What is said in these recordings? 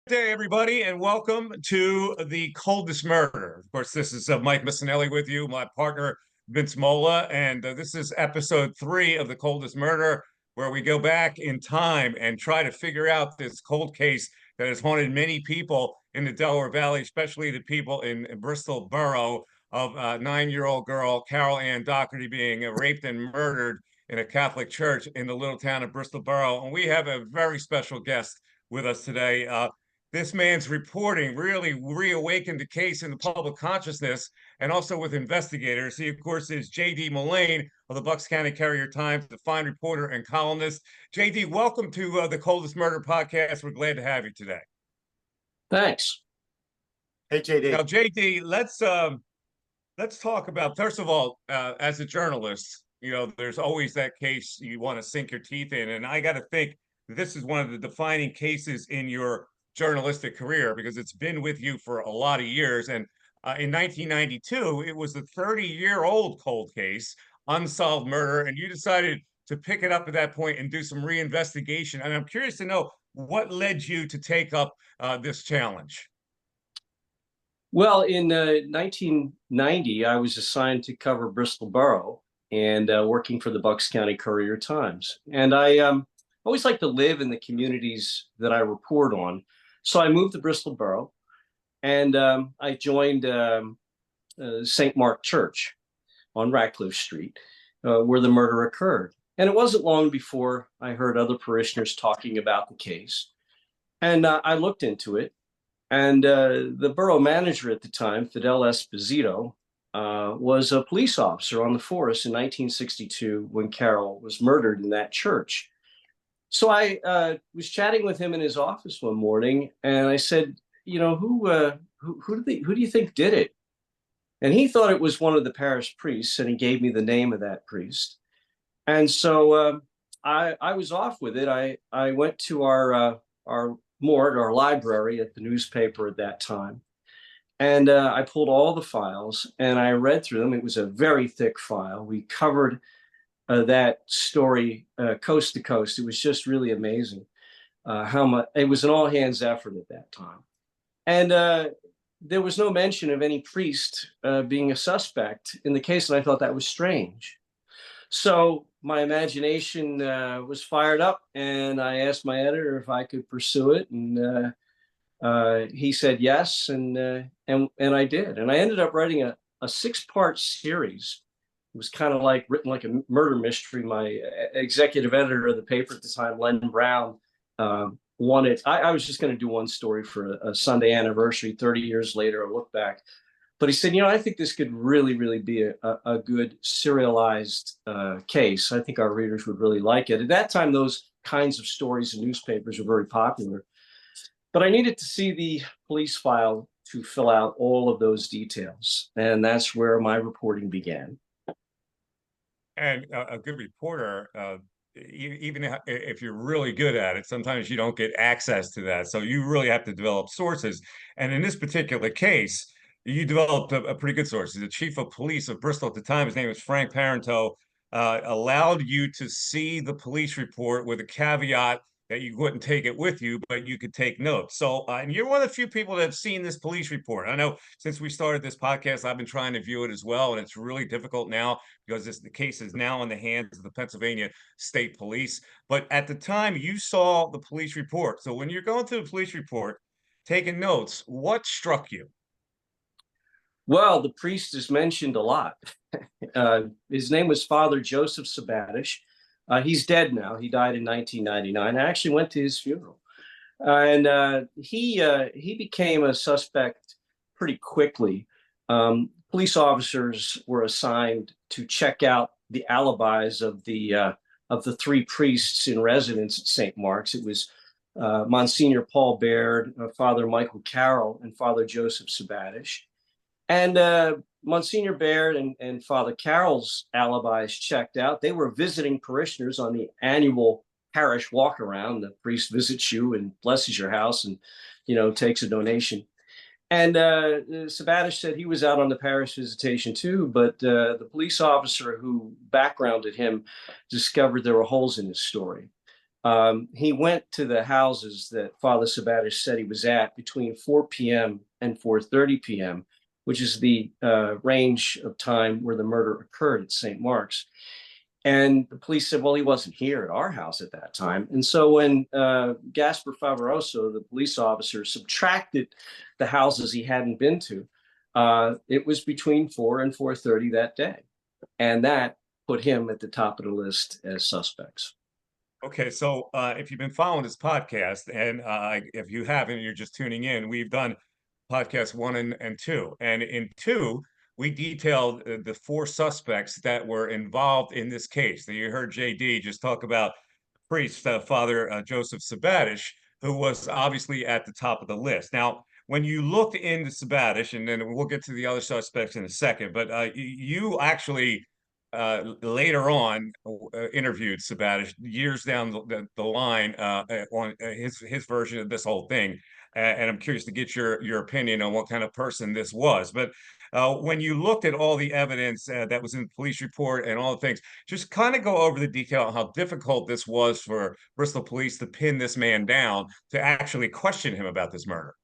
day, everybody, and welcome to the Coldest Murder. Of course, this is Mike Missinelli with you, my partner Vince Mola, and this is episode 3 of the Coldest Murder, where we go back in time and try to figure out this cold case that has haunted many people in the Delaware Valley, especially the people in Bristol Borough, of a 9-year-old girl, Carol Ann Dougherty, being raped and murdered in a Catholic church in the little town of Bristol Borough. And we have a very special guest with us today. This man's reporting really reawakened the case in the public consciousness and also with investigators. He, of course, is J.D. Mullane of the Bucks County Courier-Times, the fine reporter and columnist. J.D., welcome to the Coldest Murder podcast. We're glad to have you today. Thanks. Hey, JD. Now, JD, let's talk about, first of all, as a journalist, you know, there's always that case you want to sink your teeth in. And I got to think this is one of the defining cases in your journalistic career because it's been with you for a lot of years. And in 1992, it was the 30-year-old cold case, unsolved murder, and you decided to pick it up at that point and do some reinvestigation. And I'm curious to know what led you to take up this challenge. Well, in 1990, I was assigned to cover Bristol Borough and working for the Bucks County Courier-Times. And I always like to live in the communities that I report on. So I moved to Bristol Borough and I joined St. Mark Church on Ratcliffe Street, where the murder occurred. And it wasn't long before I heard other parishioners talking about the case. And I looked into it. And the borough manager at the time, Fidel Esposito, was a police officer on the force in 1962 when Carol was murdered in that church. So I was chatting with him in his office one morning, and I said, you know, who do you think did it? And he thought it was one of the parish priests, and he gave me the name of that priest. And so I was off with it. I went to our morgue, our library at the newspaper at that time. And I pulled all the files and I read through them. It was a very thick file. We covered that story coast to coast. It was just really amazing how much, it was an all hands effort at that time. And there was no mention of any priest being a suspect in the case. And I thought that was strange. So my imagination was fired up, and I asked my editor if I could pursue it, and he said yes, and I did, and I ended up writing a 6-part series. It was kind of like written like a murder mystery. My executive editor of the paper at the time, Len Brown, wanted. I was just going to do one story for a Sunday anniversary, 30 years later, a look back. But he said, you know, I think this could really, really be a good serialized case. I think our readers would really like it. At that time, those kinds of stories in newspapers were very popular. But I needed to see the police file to fill out all of those details. And that's where my reporting began. And a good reporter, even if you're really good at it, sometimes you don't get access to that. So you really have to develop sources. And in this particular case, you developed a pretty good source. The chief of police of Bristol at the time, his name was Frank Parenteau, allowed you to see the police report with a caveat that you wouldn't take it with you, but you could take notes. So, and you're one of the few people that have seen this police report. I know since we started this podcast, I've been trying to view it as well, and it's really difficult now because the case is now in the hands of the Pennsylvania State Police. But at the time, you saw the police report. So when you're going through the police report, taking notes, what struck you? Well, the priest is mentioned a lot. His name was Father Joseph Sabadish. He's dead now. He died in 1999. I actually went to his funeral. And he became a suspect pretty quickly. Police officers were assigned to check out the alibis of the 3 priests in residence at St. Mark's. It was Monsignor Paul Baird, Father Michael Carroll, and Father Joseph Sabadish. And Monsignor Baird and Father Carroll's alibis checked out. They were visiting parishioners on the annual parish walk around. The priest visits you and blesses your house and, you know, takes a donation. And Sabadish said he was out on the parish visitation too, but the police officer who backgrounded him discovered there were holes in his story. He went to the houses that Father Sabadish said he was at between 4 p.m. and 4:30 p.m., which is the range of time where the murder occurred at St. Mark's. And the police said, well, he wasn't here at our house at that time. And so when Gaspar Favoroso, the police officer, subtracted the houses he hadn't been to, it was between 4 and 4:30 that day. And that put him at the top of the list as suspects. Okay, so if you've been following this podcast, and if you haven't, you're just tuning in, we've done podcast 1 and 2. And in 2, we detailed the 4 suspects that were involved in this case. Now, you heard JD just talk about priest, Father Joseph Sabadish, who was obviously at the top of the list. Now, when you looked into Sabadish, and then we'll get to the other suspects in a second, but you actually later on interviewed Sabadish years down the line on his version of this whole thing. And I'm curious to get your opinion on what kind of person this was. But when you looked at all the evidence that was in the police report and all the things, just kind of go over the detail on how difficult this was for Bristol police to pin this man down, to actually question him about this murder.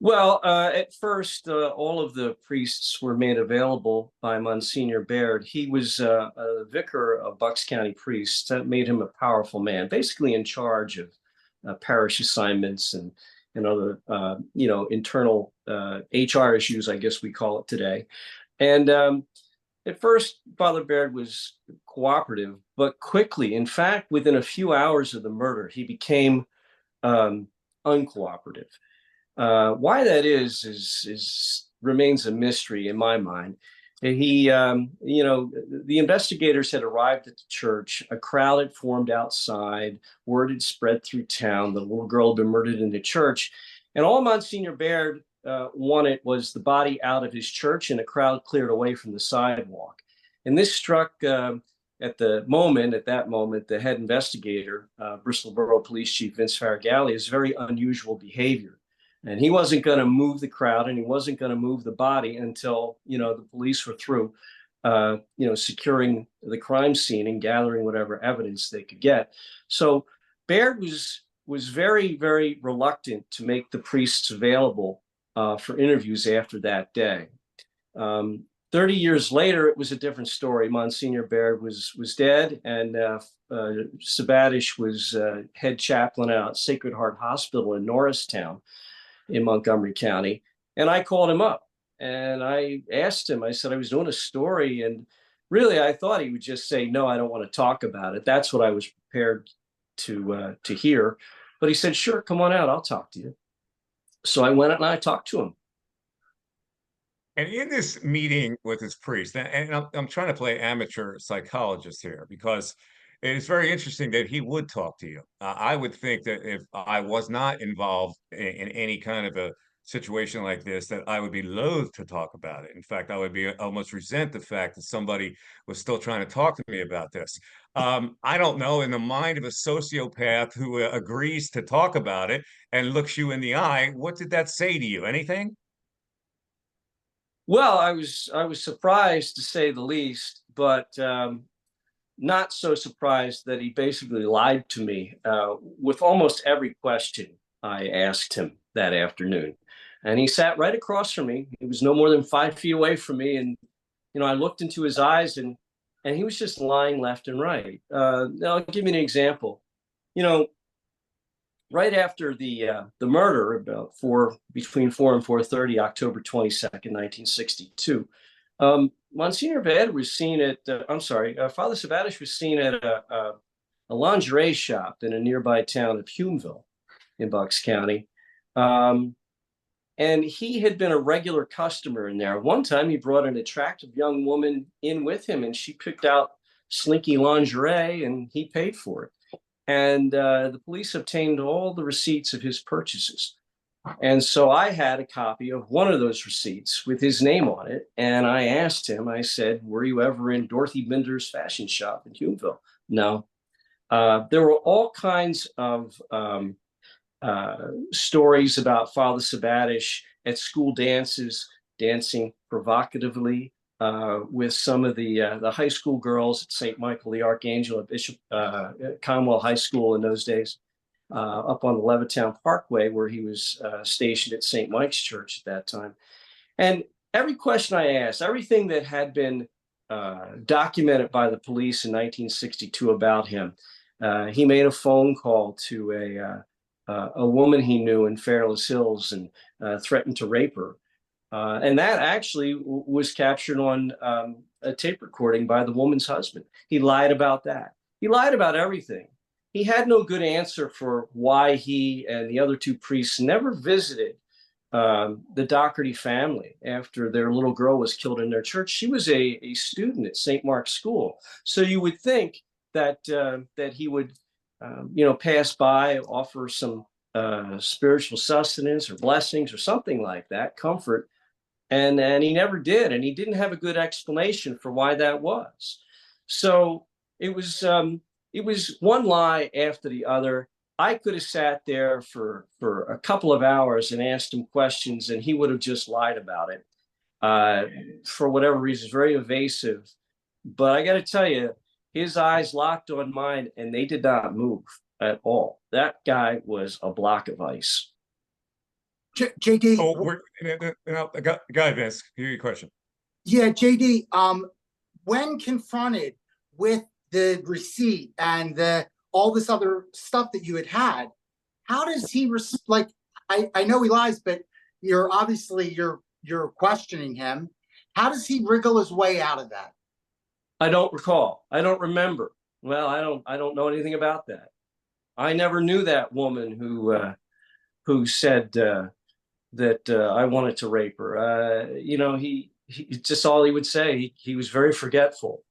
Well, at first, all of the priests were made available by Monsignor Baird. He was a vicar of Bucks County priests. That made him a powerful man, basically in charge of parish assignments and other, internal HR issues, I guess we call it today. And at first, Father Baird was cooperative, but quickly, in fact, within a few hours of the murder, he became uncooperative. Why that is remains a mystery in my mind. He, the investigators had arrived at the church. A crowd had formed outside. Word had spread through town. The little girl had been murdered in the church. And all Monsignor Baird wanted was the body out of his church and a crowd cleared away from the sidewalk. And this struck, at that moment, the head investigator, Bristol Borough Police Chief Vince Faragalli, as very unusual behavior. And he wasn't going to move the crowd, and he wasn't going to move the body until, the police were through, securing the crime scene and gathering whatever evidence they could get. So Baird was very, very reluctant to make the priests available for interviews after that day. 30 years later, it was a different story. Monsignor Baird was dead, and Sabadish was head chaplain at Sacred Heart Hospital in Norristown in Montgomery County. And I called him up and I asked him, I said, I was doing a story, and really I thought he would just say, no, I don't want to talk about it. That's what I was prepared to hear. But he said, sure, come on out, I'll talk to you. So I went and I talked to him. And in this meeting with his priest, and I'm trying to play amateur psychologist here, because it's very interesting that he would talk to you. I would think that if I was not involved in any kind of a situation like this, that I would be loath to talk about it. In fact, I would be almost resent the fact that somebody was still trying to talk to me about this. I don't know, in the mind of a sociopath who agrees to talk about it and looks you in the eye, what did that say to you? Anything? Well, I was surprised, to say the least, but not so surprised that he basically lied to me with almost every question I asked him that afternoon. And he sat right across from me. He was no more than 5 feet away from me. And, I looked into his eyes, and he was just lying left and right. I'll give you an example. Right after the murder, between 4 and 4:30, October 22nd, 1962, Monsignor Baird was seen at, Father Sabadish was seen at a lingerie shop in a nearby town of Humeville in Bucks County. And he had been a regular customer in there. One time he brought an attractive young woman in with him, and she picked out slinky lingerie and he paid for it. And the police obtained all the receipts of his purchases. And so I had a copy of one of those receipts with his name on it. And I asked him, I said, were you ever in Dorothy Binder's fashion shop in Humeville? No. There were all kinds of stories about Father Sabadish at school dances, dancing provocatively, with some of the high school girls at St. Michael the Archangel at Bishop Conwell High School in those days, up on the Levittown Parkway, where he was stationed at St. Mike's Church at that time. And every question I asked, everything that had been documented by the police in 1962 about him, he made a phone call to a woman he knew in Fairless Hills and threatened to rape her. And that actually was captured on a tape recording by the woman's husband. He lied about that. He lied about everything. He had no good answer for why he and the other two priests never visited the Dougherty family after their little girl was killed in their church. She was a student at St. Mark's School. So you would think that that he would, pass by, offer some spiritual sustenance or blessings or something like that, comfort. And he never did. And he didn't have a good explanation for why that was. So it was one lie after the other. I could have sat there for a couple of hours and asked him questions, and he would have just lied about it. For whatever reason, very evasive. But I got to tell you, his eyes locked on mine, and they did not move at all. That guy was a block of ice. JD. Guy Vince, hear your question. Yeah, JD. When confronted with the receipt and all this other stuff that you had, how does he like? I know he lies, but you're questioning him. How does he wriggle his way out of that? I don't recall. I don't remember. Well, I don't know anything about that. I never knew that woman who said that I wanted to rape her. He just all he would say. He was very forgetful.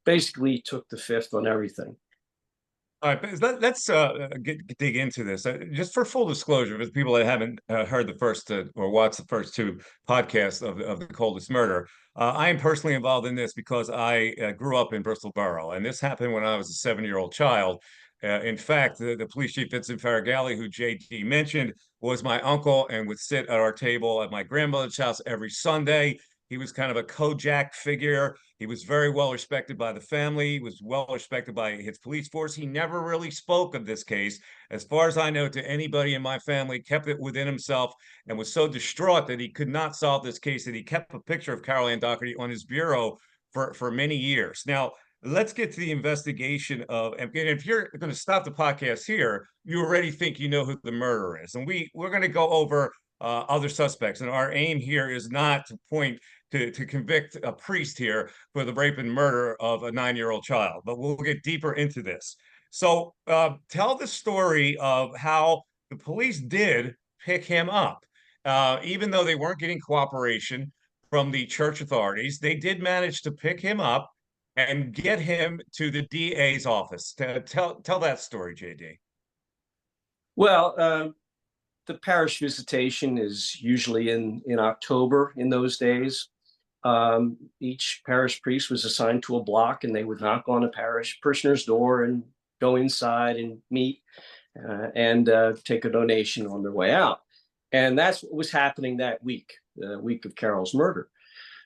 Basically, he took the fifth on everything. All right, let's dig into this. Just for full disclosure, for the people that haven't heard the first or watched the first two podcasts of the Coldest Murder, I am personally involved in this because I grew up in Bristol Borough, and this happened when I was a 7-year-old child. In fact, the police chief, Vincent Faragalli, who JD mentioned, was my uncle and would sit at our table at my grandmother's house every Sunday. He was kind of a Kojak figure. He was very well respected by the family. He was well respected by his police force. He never really spoke of this case, as far as I know, to anybody in my family, kept it within himself, and was so distraught that he could not solve this case that he kept a picture of Carol Ann Dougherty on his bureau for many years. Now, let's get to the investigation of, and if you're going to stop the podcast here, you already think you know who the murderer is. And we're going to go over other suspects. And our aim here is not to point to convict a priest here for the rape and murder of a 9-year-old child, but we'll get deeper into this. So tell the story of how the police did pick him up. Even though they weren't getting cooperation from the church authorities, they did manage to pick him up and get him to the DA's office. Tell that story, JD. Well, the parish visitation is usually in October in those days. Each parish priest was assigned to a block, and they would knock on a parish parishioner's door and go inside and meet and take a donation on their way out. And that's what was happening that week, the week of Carol's murder.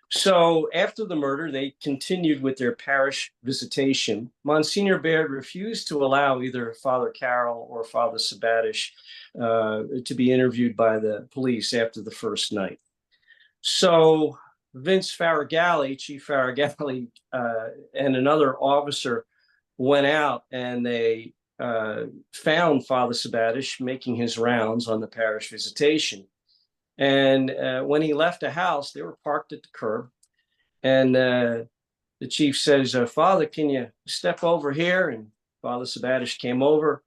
So after the murder, they continued with their parish visitation. Monsignor Baird refused to allow either Father Carol or Father Sabadish to be interviewed by the police after the first night. So Vince Faragalli, Chief Faragalli, and another officer went out, and they found Father Sabadish making his rounds on the parish visitation. And when he left the house, they were parked at the curb. And the chief says, Father, can you step over here? And Father Sabadish came over,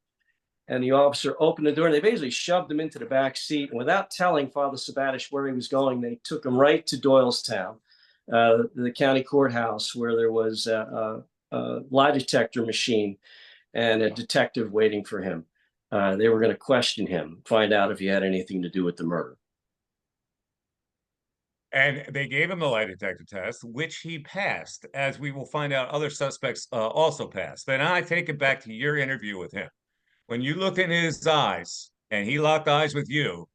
and the officer opened the door, and they basically shoved him into the back seat. And without telling Father Sabadish where he was going, they took him right to Doylestown, the county courthouse, where there was a lie detector machine and a detective waiting for him. They were going to question him, find out if he had anything to do with the murder. And they gave him the lie detector test, which he passed, as we will find out other suspects also passed. But I take it back to your interview with him. When you looked in his eyes and he locked eyes with you,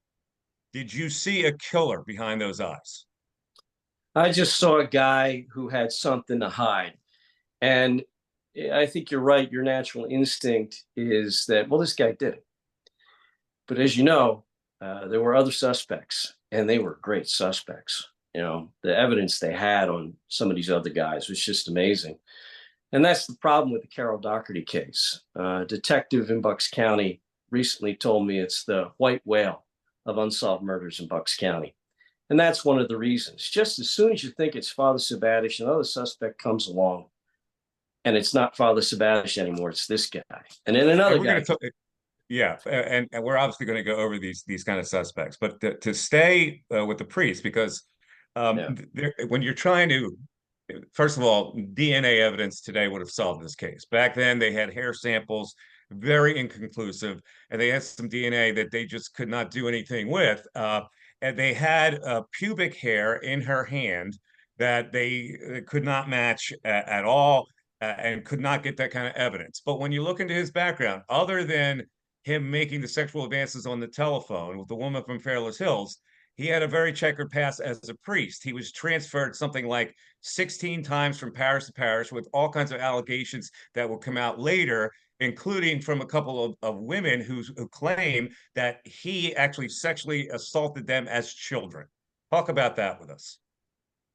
did you see a killer behind those eyes? I just saw a guy who had something to hide. And I think you're right. Your natural instinct is that, well, this guy did it. But as you know, there were other suspects, and they were great suspects. You know, the evidence they had on some of these other guys was just amazing. And that's the problem with the Carol Dougherty case. Detective in Bucks County recently told me it's the white whale of unsolved murders in Bucks County. And that's one of the reasons. Just as soon as you think it's Father Sabadish, another suspect comes along, and it's not Father Sabadish anymore. It's this guy. And then another guy. Yeah, and we're obviously going to go over these kind of suspects, but to stay with the priest, because when you're trying to, first of all, DNA evidence today would have solved this case. Back then, they had hair samples, very inconclusive, and they had some DNA that they just could not do anything with. And they had pubic hair in her hand that they could not match at all, and could not get that kind of evidence. But when you look into his background, other than him making the sexual advances on the telephone with the woman from Fairless Hills, he had a very checkered past as a priest. He was transferred something like 16 times from parish to parish with all kinds of allegations that will come out later, including from a couple of women who claim that he actually sexually assaulted them as children. Talk about that with us.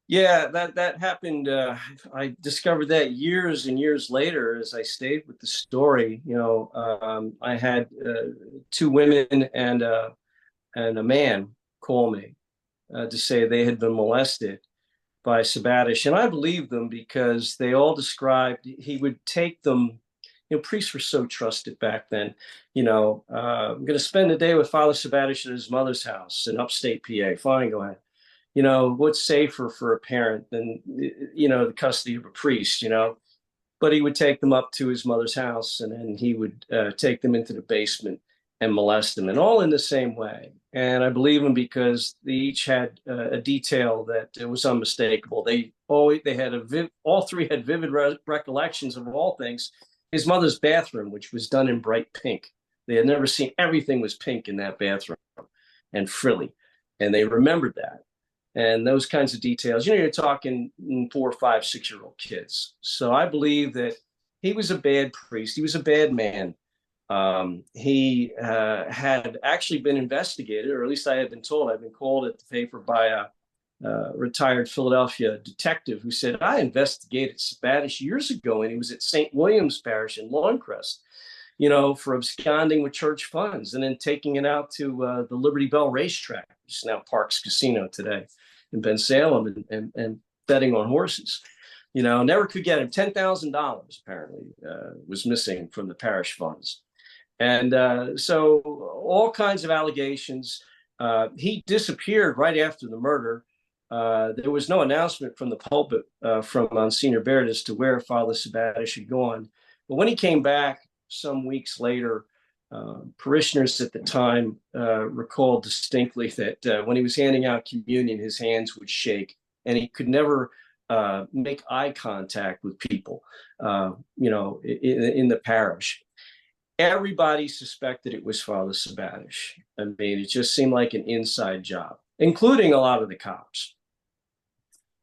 Yeah, that happened. I discovered that years and years later as I stayed with the story. You know, I had two women and a man call me to say they had been molested by Sabadish, and I believed them because they all described he would take them. You know, priests were so trusted back then. You know, I'm going to spend the day with Father Sabadish at his mother's house in upstate PA. Fine, go ahead. You know, what's safer for a parent than, you know, the custody of a priest, you know? But he would take them up to his mother's house, and then he would take them into the basement and molest them, and all in the same way. And I believe him because they each had a detail that it was unmistakable. All three had vivid recollections of all things. His mother's bathroom, which was done in bright pink. They had never seen, everything was pink in that bathroom and frilly. And they remembered that. And those kinds of details, you know, you're talking 4, 5, 6-year-old kids. So I believe that he was a bad priest. He was a bad man. He had actually been investigated, or at least I had been told. I'd been called at the paper by a retired Philadelphia detective who said, I investigated Sabadish years ago, and he was at St. William's Parish in Lawncrest, you know, for absconding with church funds and then taking it out to the Liberty Bell racetrack, which is now Parks Casino today in Ben Salem, and betting on horses. You know, never could get him. $10,000 apparently was missing from the parish funds. And so all kinds of allegations. He disappeared right after the murder. There was no announcement from the pulpit from Monsignor Baird as to where Father Sabadish had gone. But when he came back some weeks later, parishioners at the time recalled distinctly that when he was handing out communion, his hands would shake, and he could never make eye contact with people, you know, in the parish. Everybody suspected it was Father Sabadish. I mean, it just seemed like an inside job, including a lot of the cops.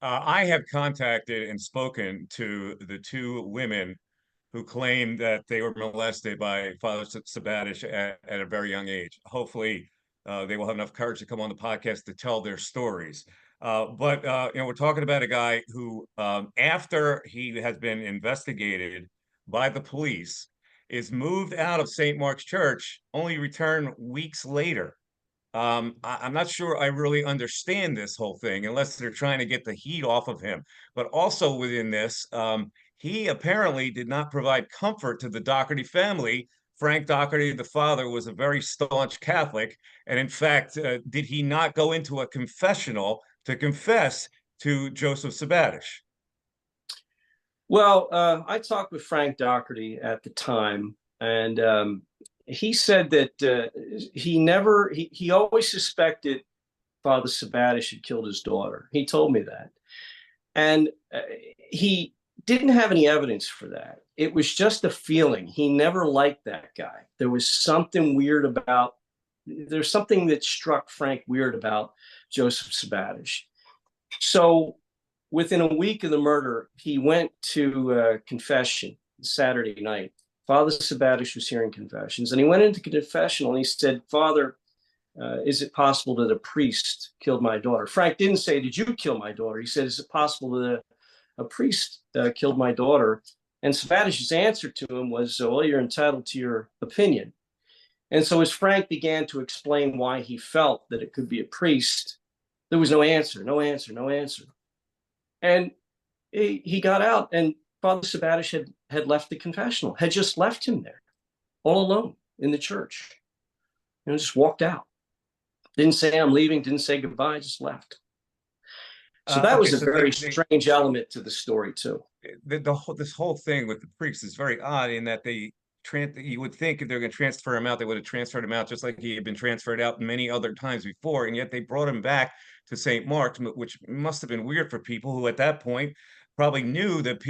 I have contacted and spoken to the two women who claimed that they were molested by Father Sabadish at a very young age. Hopefully, they will have enough courage to come on the podcast to tell their stories. But you know, we're talking about a guy who, after he has been investigated by the police, is moved out of St. Mark's Church, only returned weeks later. I'm not sure I really understand this whole thing unless they're trying to get the heat off of him. But also within this, he apparently did not provide comfort to the Dougherty family. Frank Dougherty, the father, was a very staunch Catholic. And in fact, did he not go into a confessional to confess to Joseph Sabadish? Well, I talked with Frank Dougherty at the time, and he said that he always suspected Father Sabadish had killed his daughter. He told me that. And he didn't have any evidence for that. It was just a feeling. He never liked that guy. There's something that struck Frank weird about Joseph Sabadish. So within a week of the murder, he went to confession Saturday night. Father Sabadish was hearing confessions, and he went into confessional and he said, "Father, is it possible that a priest killed my daughter?" Frank didn't say, "Did you kill my daughter?" He said, "Is it possible that a priest killed my daughter?" And Sabadish's answer to him was, "Well, you're entitled to your opinion." And so as Frank began to explain why he felt that it could be a priest, there was no answer, no answer, no answer. And he got out, and Father Sabadish had left the confessional, had just left him there all alone in the church, and just walked out. Didn't say, "I'm leaving," didn't say goodbye, just left. So that was a very strange element to the story too. This whole thing with the priests is very odd in that you would think if they're going to transfer him out, they would have transferred him out just like he had been transferred out many other times before, and yet they brought him back to St. Mark's, which must have been weird for people who at that point probably knew that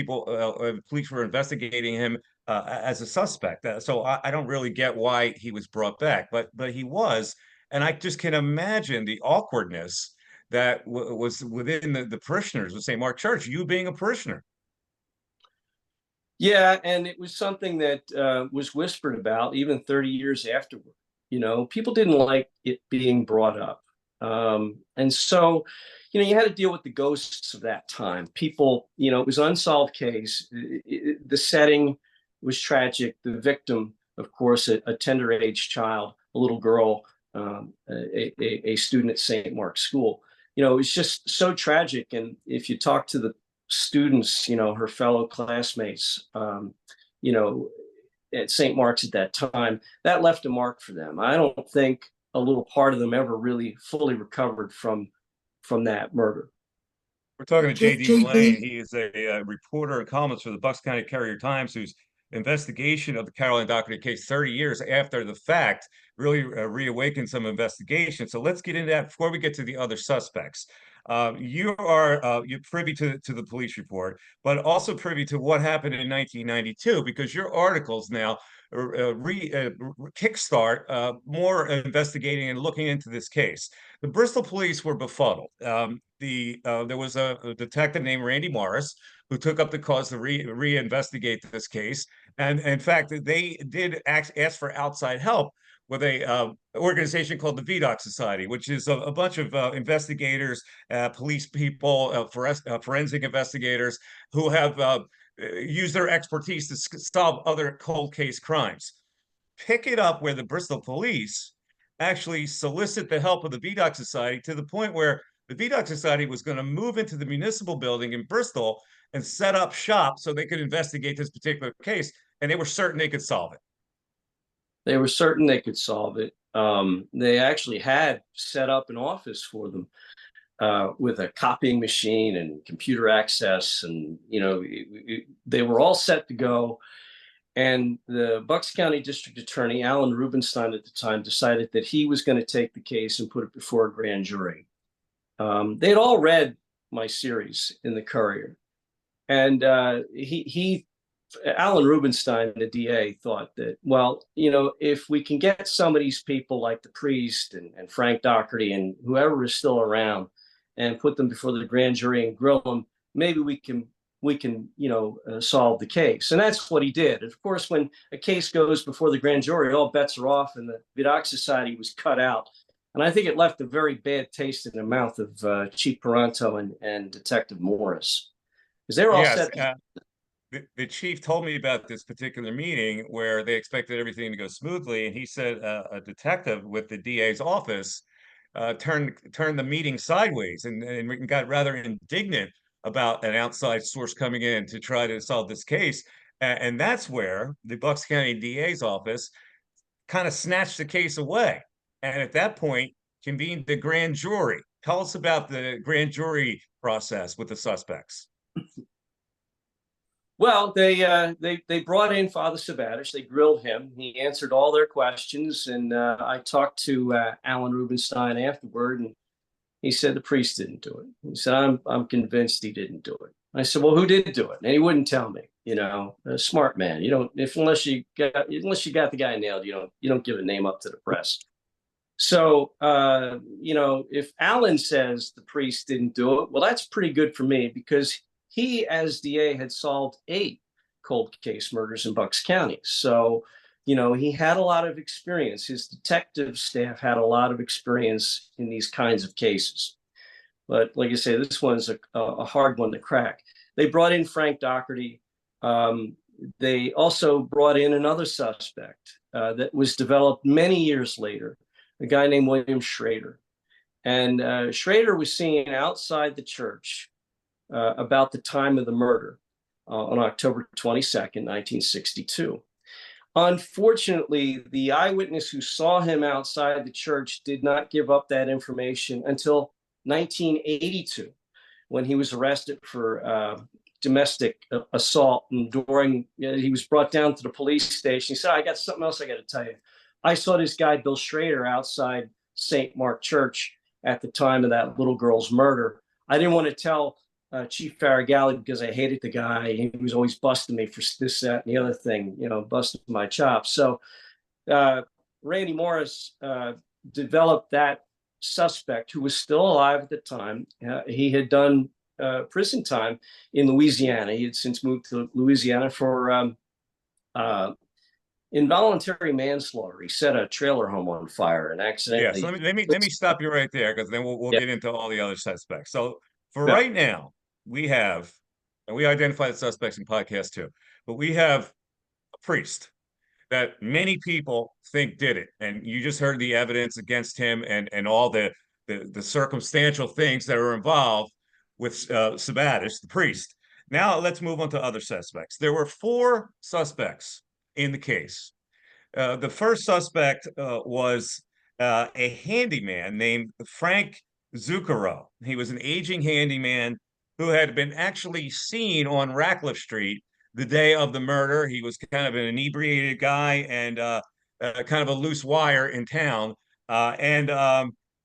police were investigating him as a suspect. So I don't really get why he was brought back, but he was, and I just can imagine the awkwardness that was within the parishioners of St. Mark Church, you being a parishioner. Yeah, and it was something that was whispered about even 30 years afterward. People didn't like it being brought up. And so, you had to deal with the ghosts of that time. People, it was an unsolved case. The setting was tragic. The victim, of course, a tender age child, a little girl, a student at St. Mark's School. It was just so tragic. And if you talk to the students, her fellow classmates, at St. Mark's at that time, that left a mark for them. I don't think a little part of them ever really fully recovered from that murder. We're talking to J.D. Mullane. He is a reporter and columnist for the Bucks County Courier-Times, whose investigation of the Carol Ann Dougherty case 30 years after the fact really reawakened some investigation. So let's get into that before we get to the other suspects. You're privy to the police report, but also privy to what happened in 1992, because your articles now kickstart more investigating and looking into this case. The Bristol police were befuddled. There was a detective named Randy Morris who took up the cause to reinvestigate this case, and in fact, they did ask for outside help with a organization called the VDOC Society, which is a bunch of investigators, police people, forensic investigators who have used their expertise to solve other cold case crimes. Pick it up where the Bristol police actually solicit the help of the VDOC Society to the point where the VDOC Society was going to move into the municipal building in Bristol and set up shop so they could investigate this particular case, and they were certain they could solve it. They were certain they could solve it. They actually had set up an office for them with a copying machine and computer access, and they were all set to go. And the Bucks County District Attorney, Alan Rubenstein at the time, decided that he was going to take the case and put it before a grand jury. They had all read my series in the Courier, and Alan Rubenstein, the DA, thought that, well, if we can get some of these people like the priest and Frank Dougherty and whoever is still around and put them before the grand jury and grill them, maybe we can solve the case. And that's what he did. Of course, when a case goes before the grand jury, all bets are off, and the VDOC Society was cut out. And I think it left a very bad taste in the mouth of Chief Paranto and Detective Morris, because they were all set. The chief told me about this particular meeting where they expected everything to go smoothly, and he said a detective with the DA's office turned the meeting sideways and got rather indignant about an outside source coming in to try to solve this case. And that's where the Bucks County DA's office kind of snatched the case away. And at that point, convened the grand jury. Tell us about the grand jury process with the suspects. Well, they brought in Father Sabadish. They grilled him. He answered all their questions, and I talked to Alan Rubenstein afterward, and he said the priest didn't do it. He said, I'm convinced he didn't do it. I said, well, who did do it? And he wouldn't tell me. A smart man. Unless you got the guy nailed, you don't give a name up to the press. So, if Alan says the priest didn't do it, well, that's pretty good for me because he, as DA, had solved 8 cold case murders in Bucks County. So, he had a lot of experience. His detective staff had a lot of experience in these kinds of cases. But like I say, this one's a hard one to crack. They brought in Frank Dougherty. They also brought in another suspect that was developed many years later, a guy named William Schirer. And Schirer was seen outside the church about the time of the murder on October 22nd, 1962. Unfortunately, the eyewitness who saw him outside the church did not give up that information until 1982, when he was arrested for domestic assault. And he was brought down to the police station. He said, I got something else I got to tell you. I saw this guy, Bill Schrader, outside St. Mark Church at the time of that little girl's murder. I didn't want to tell Chief Faragalli because I hated the guy. He was always busting me for this, that, and the other thing, busting my chops. So Randy Morris developed that suspect, who was still alive at the time. He had done prison time in Louisiana. He had since moved to Louisiana for involuntary manslaughter. He set a trailer home on fire and accidentally. Yeah, so let me stop you right there, because then we'll Yeah. get into all the other suspects. So for Yeah. right now, we have, and we identify the suspects in podcast 2, but we have a priest that many people think did it, and you just heard the evidence against him and all the circumstantial things that are involved with Sabadish, the priest. Now let's move on to other suspects. There were 4 suspects in the case. The first suspect was a handyman named Frank Zukaro. He was an aging handyman who had been actually seen on Ratcliffe Street the day of the murder. He was kind of an inebriated guy and kind of a loose wire in town.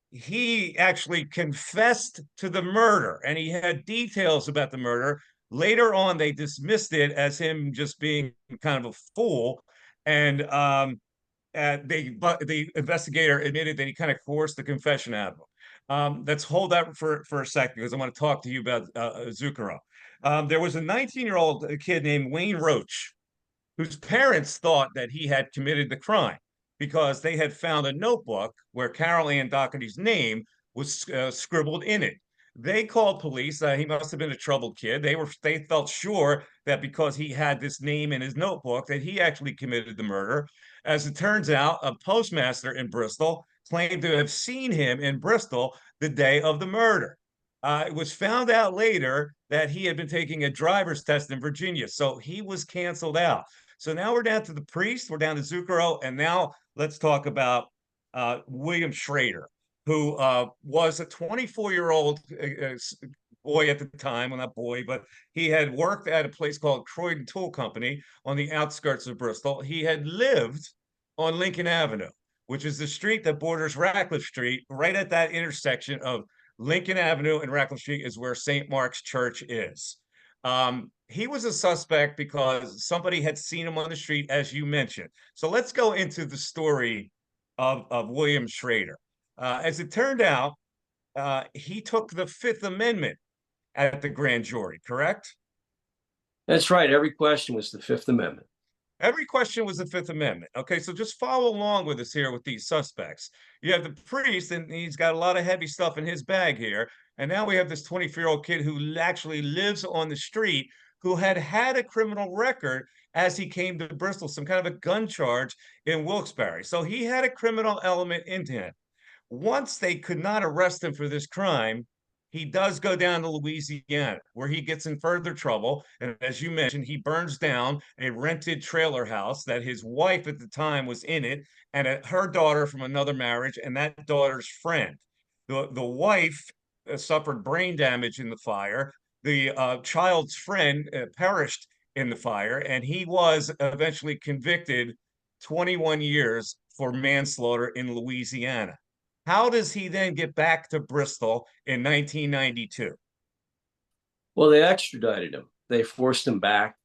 He actually confessed to the murder, and he had details about the murder. Later on, they dismissed it as him just being kind of a fool. And the investigator admitted that he kind of coerced the confession out of him. Let's hold that for a second, because I want to talk to you about Zukaro. There was a 19-year-old kid named Wayne Roach, whose parents thought that he had committed the crime because they had found a notebook where Carol Ann Dougherty's name was scribbled in it. They called police. He must have been a troubled kid. They felt sure that because he had this name in his notebook that he actually committed the murder. As it turns out, a postmaster in Bristol claimed to have seen him in Bristol the day of the murder. It was found out later that he had been taking a driver's test in Virginia, so he was canceled out. So now we're down to the priest, we're down to Zukaro, and now let's talk about William Schirer, who was a 24-year-old boy at the time. Well, not boy, but he had worked at a place called Croydon Tool Company on the outskirts of Bristol. He had lived on Lincoln Avenue, which is the street that borders Ratcliffe Street. Right at that intersection of Lincoln Avenue and Ratcliffe Street is where St. Mark's Church is. He was a suspect because somebody had seen him on the street, as you mentioned. So let's go into the story of William Schirer. As it turned out, he took the Fifth Amendment at the grand jury, correct? That's right. Every question was the Fifth Amendment. Every question was the Fifth Amendment. Okay, so just follow along with us here with these suspects. You have the priest, and he's got a lot of heavy stuff in his bag here. And now we have this 24-year-old kid who actually lives on the street, who had a criminal record as he came to Bristol, some kind of a gun charge in Wilkes-Barre. So he had a criminal element into him. Once they could not arrest him for this crime, he does go down to Louisiana, where he gets in further trouble. And as you mentioned, he burns down a rented trailer house that his wife at the time was in it, and her daughter from another marriage, and that daughter's friend. The wife suffered brain damage in the fire. The child's friend perished in the fire, and he was eventually convicted 21 years for manslaughter in Louisiana. How does he then get back to Bristol in 1992? Well, they extradited him. They forced him back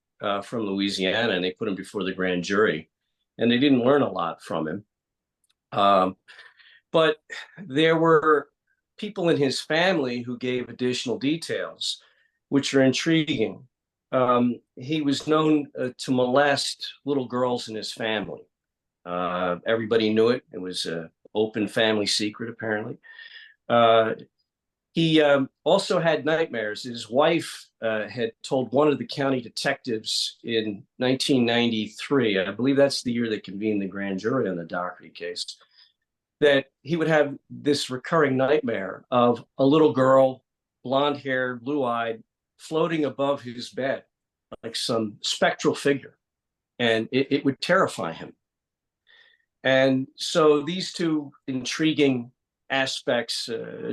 from Louisiana, and they put him before the grand jury. And they didn't learn a lot from him. But there were people in his family who gave additional details, which are intriguing. He was known to molest little girls in his family. Everybody knew it. It was an open family secret, apparently. He also had nightmares. His wife had told one of the county detectives in 1993, I believe that's the year they convened the grand jury on the Dougherty case, that he would have this recurring nightmare of a little girl, blonde-haired, blue-eyed, floating above his bed like some spectral figure, and it would terrify him. And so these two intriguing aspects,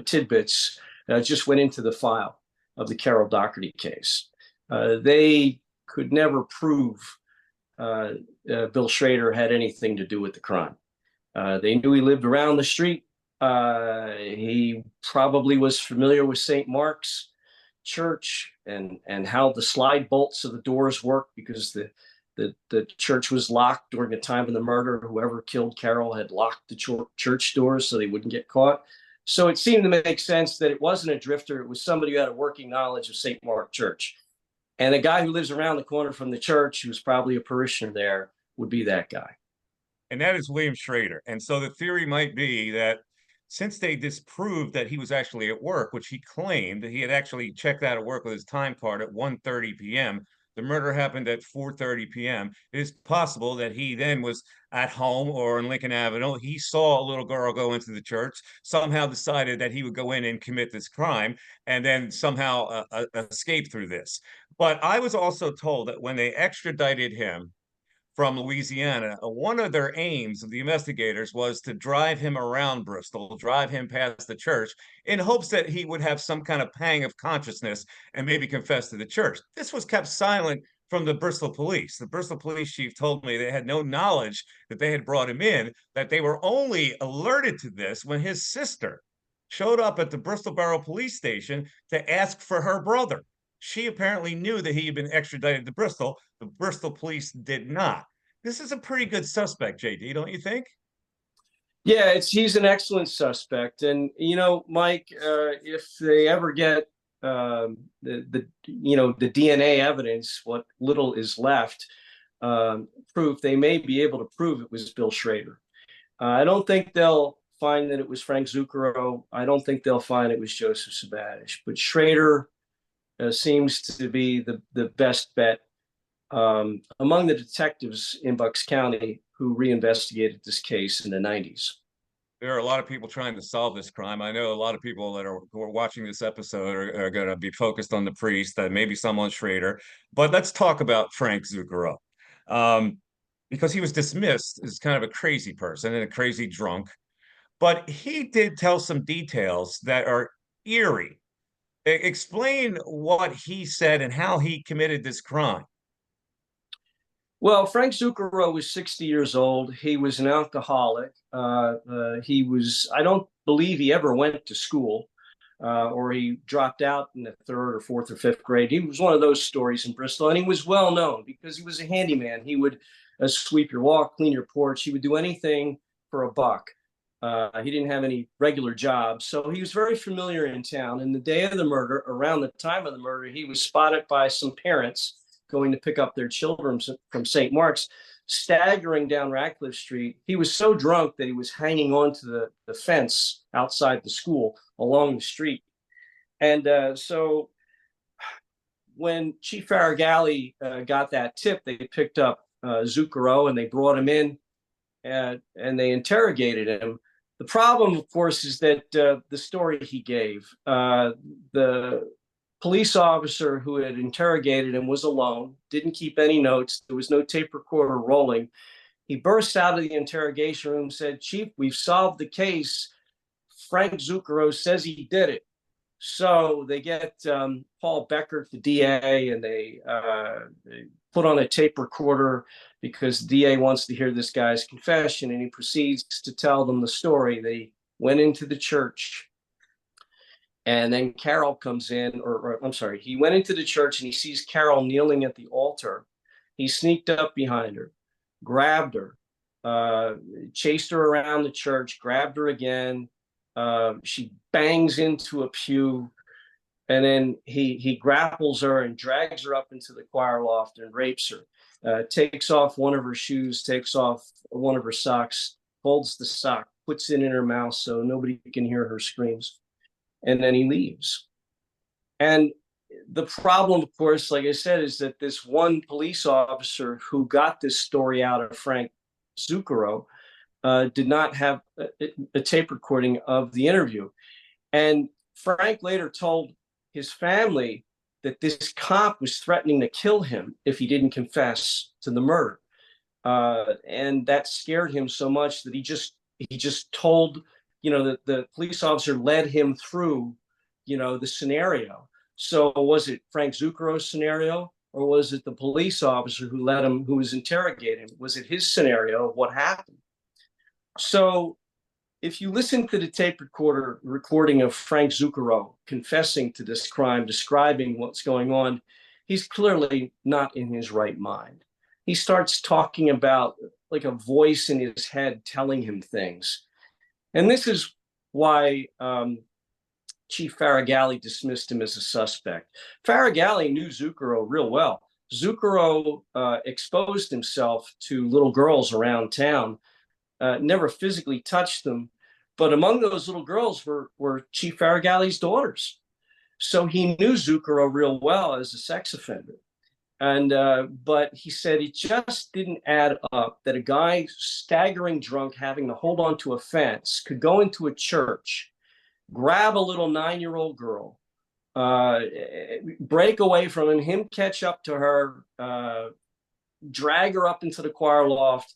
tidbits, just went into the file of the Carol Dougherty case. They could never prove Bill Schirer had anything to do with the crime. They knew he lived around the street. He probably was familiar with St. Mark's Church and how the slide bolts of the doors work, because the church was locked during the time of the murder. Whoever killed Carol had locked the church doors so they wouldn't get caught. So it seemed to make sense that it wasn't a drifter. It was somebody who had a working knowledge of St. Mark Church. And a guy who lives around the corner from the church, who's probably a parishioner there, would be that guy. And that is William Schirer. And so the theory might be that since they disproved that he was actually at work, which he claimed that he had actually checked out of work with his time card at 1:30 p.m., the murder happened at 4:30 p.m. It is possible that he then was at home or on Lincoln Avenue. He saw a little girl go into the church, somehow decided that he would go in and commit this crime, and then somehow escape through this. But I was also told that when they extradited him from Louisiana, one of their aims of the investigators was to drive him around Bristol, drive him past the church, in hopes that he would have some kind of pang of consciousness and maybe confess to the church. This was kept silent from the Bristol police. The Bristol police chief told me they had no knowledge that they had brought him in, that they were only alerted to this when his sister showed up at the Bristol Borough Police Station to ask for her brother. She apparently knew that he had been extradited to Bristol. The Bristol police did not. This is a pretty good suspect, JD, don't you think? Yeah, he's an excellent suspect. And, Mike, if they ever get the DNA evidence, what little is left, proof, they may be able to prove it was Bill Schirer. I don't think they'll find that it was Frank Zukaro. I don't think they'll find it was Joseph Sabadish. But Schirer seems to be the best bet among the detectives in Bucks County who reinvestigated this case in the 90s. There are a lot of people trying to solve this crime. I know a lot of people that who are watching this episode are going to be focused on the priest, maybe someone Schirer. But let's talk about Frank Zukaro, because he was dismissed as kind of a crazy person and a crazy drunk. But he did tell some details that are eerie. Explain what he said and how he committed this crime. Well, Frank Zukaro was 60 years old. He was an alcoholic. I don't believe he ever went to school, or he dropped out in the third or fourth or fifth grade. He was one of those stories in Bristol, and he was well known because he was a handyman. He would sweep your walk, clean your porch. He would do anything for a buck. He didn't have any regular jobs, so he was very familiar in town. And the day of the murder, around the time of the murder, he was spotted by some parents going to pick up their children from St. Mark's, staggering down Radcliffe Street. He was so drunk that he was hanging onto the fence outside the school along the street. And so when Chief Faragalli got that tip, they picked up Zukaro and they brought him in and they interrogated him. The problem, of course, is that the story he gave, the police officer who had interrogated him was alone, didn't keep any notes. There was no tape recorder rolling. He burst out of the interrogation room, said, "Chief, we've solved the case. Frank Zukaro says he did it." So they get Paul Beckert, the DA, and they put on a tape recorder because the DA wants to hear this guy's confession, and he proceeds to tell them the story. They went into the church. And then Carol comes in, or I'm sorry, he went into the church and he sees Carol kneeling at the altar. He sneaked up behind her, grabbed her, chased her around the church, grabbed her again. She bangs into a pew, and then he grapples her and drags her up into the choir loft and rapes her. Takes off one of her shoes, takes off one of her socks, folds the sock, puts it in her mouth so nobody can hear her screams, and then he leaves. And the problem, of course, like I said, is that this one police officer who got this story out of Frank Zukaro did not have a tape recording of the interview. And Frank later told his family that this cop was threatening to kill him if he didn't confess to the murder. And that scared him so much that he just told, the police officer led him through, the scenario. So was it Frank Zucaro's scenario, or was it the police officer who was interrogating him? Was it his scenario of what happened? So if you listen to the tape recording of Frank Zukaro confessing to this crime, describing what's going on, he's clearly not in his right mind. He starts talking about like a voice in his head telling him things. And this is why Chief Faragalli dismissed him as a suspect. Faragalli knew Zukaro real well. Zukaro exposed himself to little girls around town, never physically touched them, but among those little girls were Chief Faragalli's daughters. So he knew Zukaro real well as a sex offender. And but he said it just didn't add up that a guy staggering drunk, having to hold on to a fence, could go into a church, grab a little 9-year-old girl, break away from him catch up to her, drag her up into the choir loft,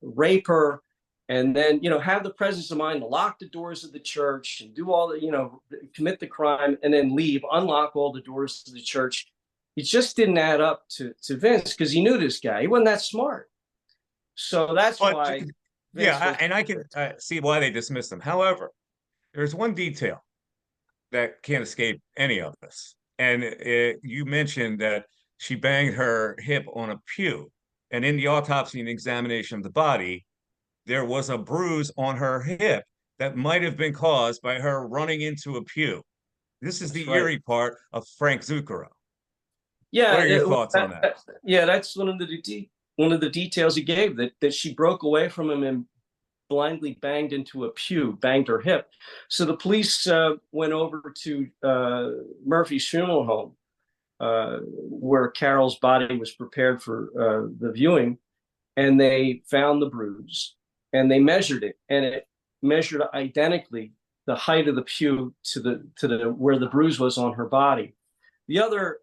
rape her, and then, have the presence of mind to lock the doors of the church and do all the, commit the crime and then leave, unlock all the doors to the church. It just didn't add up to Vince, because he knew this guy. He wasn't that smart. So that's why. And I can see why they dismissed him. However, there's one detail that can't escape any of us. And you mentioned that she banged her hip on a pew. And in the autopsy and examination of the body, there was a bruise on her hip that might have been caused by her running into a pew. This is the eerie part of Frank Zukaro. Yeah. What are your thoughts on that? Yeah, that's one of the details he gave, that she broke away from him and blindly banged into a pew, banged her hip. So the police went over to Murphy's funeral home, where Carol's body was prepared for the viewing, and they found the bruise, and they measured it, and it measured identically the height of the pew to the where the bruise was on her body. The other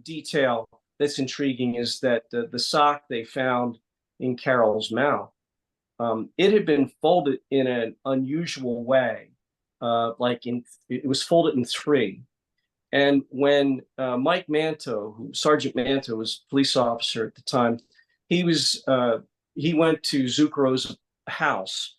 detail that's intriguing is that the sock they found in Carol's mouth, it had been folded in an unusual way, it was folded in 3. And when Mike Manto, Sergeant Manto was a police officer at the time, he went to Zucaro's house,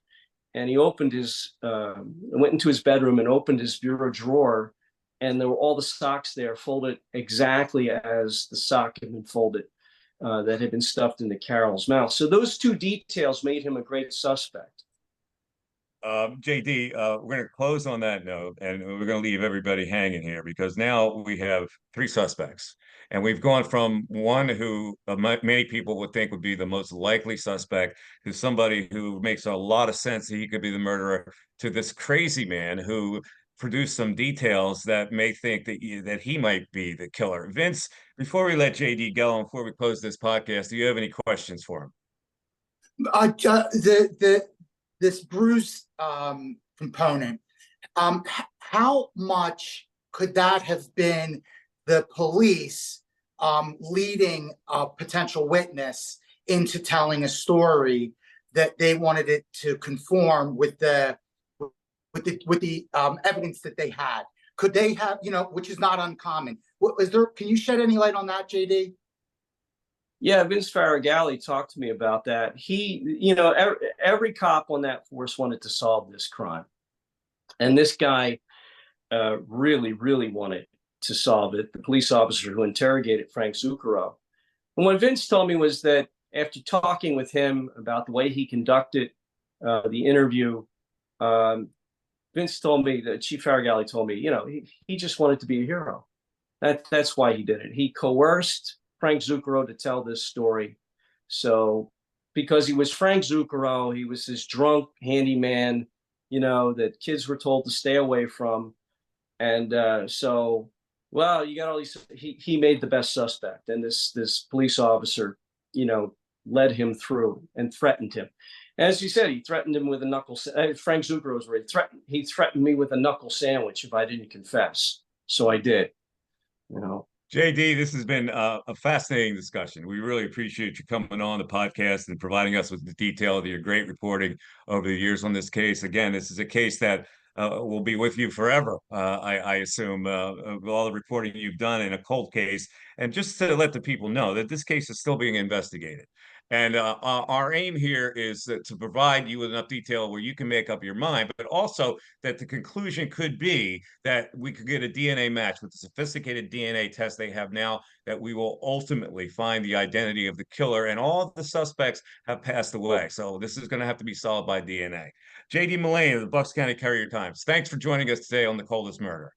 and he went into his bedroom and opened his bureau drawer, and there were all the socks there folded exactly as the sock had been folded that had been stuffed into Carol's mouth. So those 2 details made him a great suspect. JD, we're going to close on that note, and we're going to leave everybody hanging here, because now we have 3 suspects, and we've gone from one who many people would think would be the most likely suspect to somebody who makes a lot of sense that he could be the murderer, to this crazy man who produced some details that may think that he might be the killer. Vince, before we let JD go and before we close this podcast, do you have any questions for him? This bruise component, how much could that have been the police leading a potential witness into telling a story that they wanted it to conform with the evidence that they had? Could they have, which is not uncommon. Can you shed any light on that, JD? Yeah, Vince Faragalli talked to me about that. He, every cop on that force wanted to solve this crime. And this guy really, really wanted to solve it, the police officer who interrogated Frank Zukaro. And what Vince told me was that after talking with him about the way he conducted the interview, Vince told me, that Chief Farragalli told me, he just wanted to be a hero. That's why he did it. He coerced Frank Zukaro to tell this story. So, because he was Frank Zukaro, he was this drunk handyman, that kids were told to stay away from. And well, you got all these. He made the best suspect, and this police officer, led him through and threatened him. As you said, he threatened him with a knuckle. Frank Zukaro was where he threatened me with a knuckle sandwich if I didn't confess. So I did. JD, this has been a fascinating discussion. We really appreciate you coming on the podcast and providing us with the detail of your great reporting over the years on this case. Again, this is a case that will be with you forever, I assume, of all the reporting you've done in a cold case. And just to let the people know that this case is still being investigated. And our aim here is to provide you with enough detail where you can make up your mind, but also that the conclusion could be that we could get a DNA match with the sophisticated DNA test they have now, that we will ultimately find the identity of the killer, and all of the suspects have passed away. So this is going to have to be solved by DNA. JD Mullane of the Bucks County Courier Times, thanks for joining us today on The Coldest Murder.